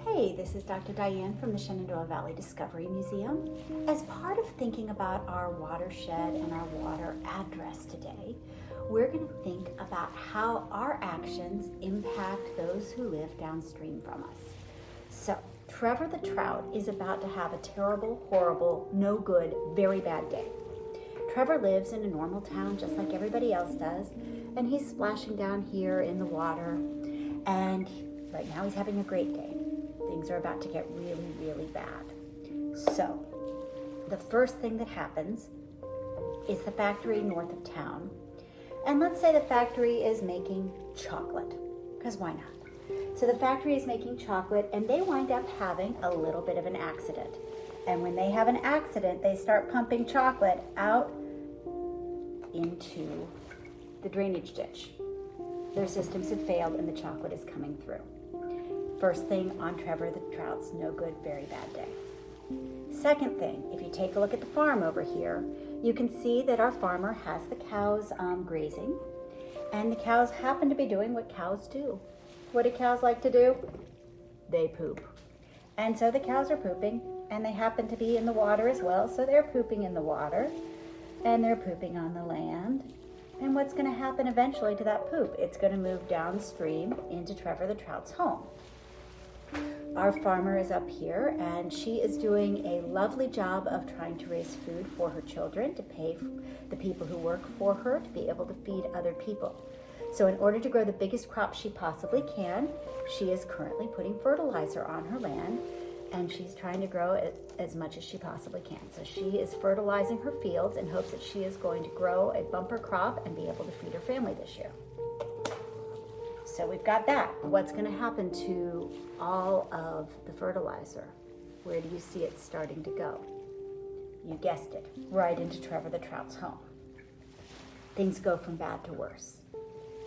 Hey, this is Dr. Diane from the Shenandoah Valley Discovery Museum. As part of thinking about our watershed and our water address today, we're going to think about how our actions impact those who live downstream from us. So, Trevor the Trout is about to have a terrible, horrible, no good, very bad day. Trevor lives in a normal town just like everybody else does, and he's splashing down here in the water, and right now he's having a great day. Things are about to get really, really bad. So, the first thing that happens is the factory north of town. And let's say the factory is making chocolate, because why not? So the factory is making chocolate, and they wind up having a little bit of an accident. And when they have an accident, they start pumping chocolate out into the drainage ditch. Their systems have failed, and the chocolate is coming through. First thing on Trevor the Trout's no good, very bad day. Second thing, if you take a look at the farm over here, you can see that our farmer has the cows grazing, and the cows happen to be doing what cows do. What do cows like to do? They poop. And so the cows are pooping, and they happen to be in the water as well, so they're pooping in the water, and they're pooping on the land. And what's going to happen eventually to that poop? It's going to move downstream into Trevor the Trout's home. Our farmer is up here, and she is doing a lovely job of trying to raise food for her children, to pay the people who work for her, to be able to feed other people. So in order to grow the biggest crop she possibly can, she is currently putting fertilizer on her land, and she's trying to grow it as much as she possibly can. So she is fertilizing her fields in hopes that she is going to grow a bumper crop and be able to feed her family this year. So we've got that. What's going to happen to all of the fertilizer? Where do you see it starting to go? You guessed it, right into Trevor the Trout's home. Things go from bad to worse.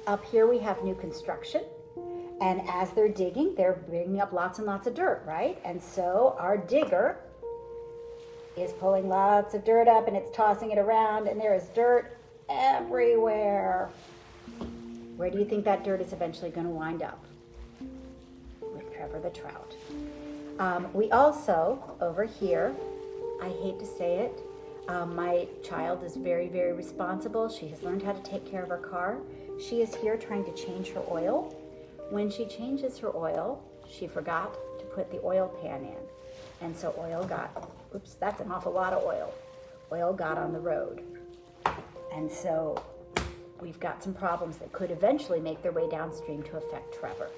Up here we have new construction, and as they're digging, they're bringing up lots and lots of dirt, right? And so our digger is pulling lots of dirt up, and it's tossing it around, and there is dirt everywhere. Where do you think that dirt is eventually going to wind up? With Trevor the Trout. We also, over here, I hate to say it, my child is very, very responsible. She has learned how to take care of her car. She is here trying to change her oil. When she changes her oil, she forgot to put the oil pan in. And so oil got, oops, that's an awful lot of oil. Oil got on the road. And so we've got some problems that could eventually make their way downstream to affect Trevor.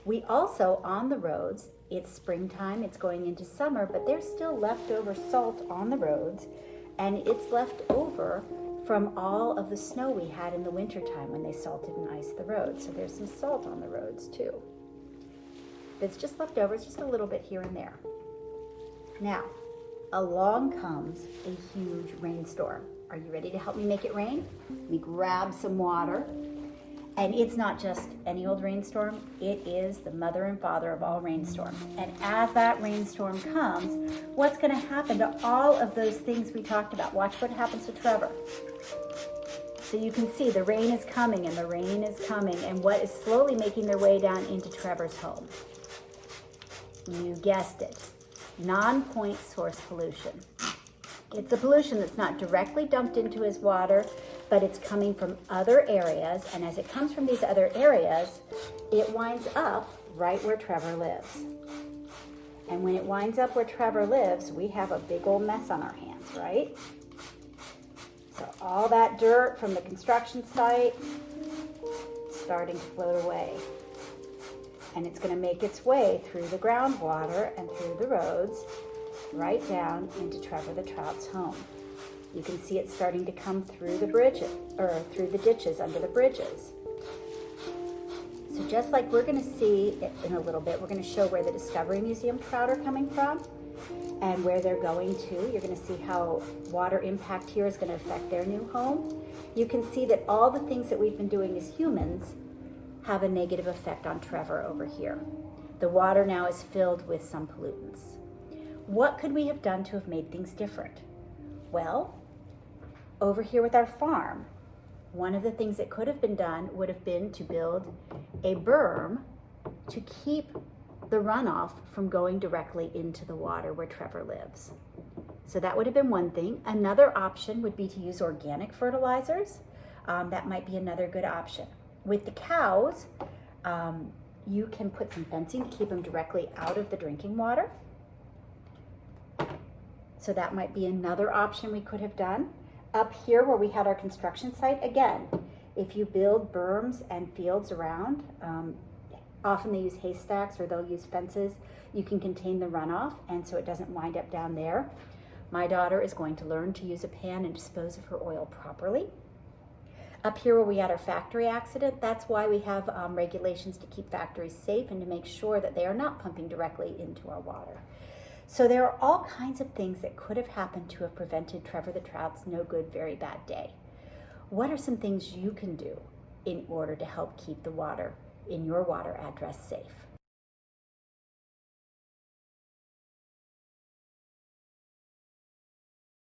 We also, on the roads, it's springtime, it's going into summer, but there's still leftover salt on the roads, and it's left over from all of the snow we had in the wintertime when they salted and iced the roads. So there's some salt on the roads too. It's just left over, it's just a little bit here and there. Now, along comes a huge rainstorm. Are you ready to help me make it rain? Let me grab some water. And it's not just any old rainstorm, it is the mother and father of all rainstorms. And as that rainstorm comes, what's going to happen to all of those things we talked about? Watch what happens to Trevor. So you can see the rain is coming and the rain is coming, and what is slowly making their way down into Trevor's home? You guessed it, non-point source pollution. It's a pollution that's not directly dumped into his water, but it's coming from other areas, and as it comes from these other areas, it winds up right where Trevor lives. And when it winds up where Trevor lives, we have a big old mess on our hands, right? So all that dirt from the construction site is starting to float away. And it's going to make its way through the groundwater and through the roads, right down into Trevor the Trout's home. You can see it starting to come through the bridges, or through the ditches under the bridges. So just like we're going to see in a little bit, we're going to show where the Discovery Museum trout are coming from and where they're going to. You're going to see how water impact here is going to affect their new home. You can see that all the things that we've been doing as humans have a negative effect on Trevor over here. The water now is filled with some pollutants. What could we have done to have made things different? Well, over here with our farm, one of the things that could have been done would have been to build a berm to keep the runoff from going directly into the water where Trevor lives. So that would have been one thing. Another option would be to use organic fertilizers. That might be another good option. With the cows, you can put some fencing to keep them directly out of the drinking water. So that might be another option we could have done. Up here where we had our construction site, again, if you build berms and fields around, often they use haystacks or they'll use fences, you can contain the runoff and so it doesn't wind up down there. My daughter is going to learn to use a pan and dispose of her oil properly. Up here where we had our factory accident, that's why we have regulations to keep factories safe and to make sure that they are not pumping directly into our water. So there are all kinds of things that could have happened to have prevented Trevor the Trout's no good, very bad day. What are some things you can do in order to help keep the water in your water address safe?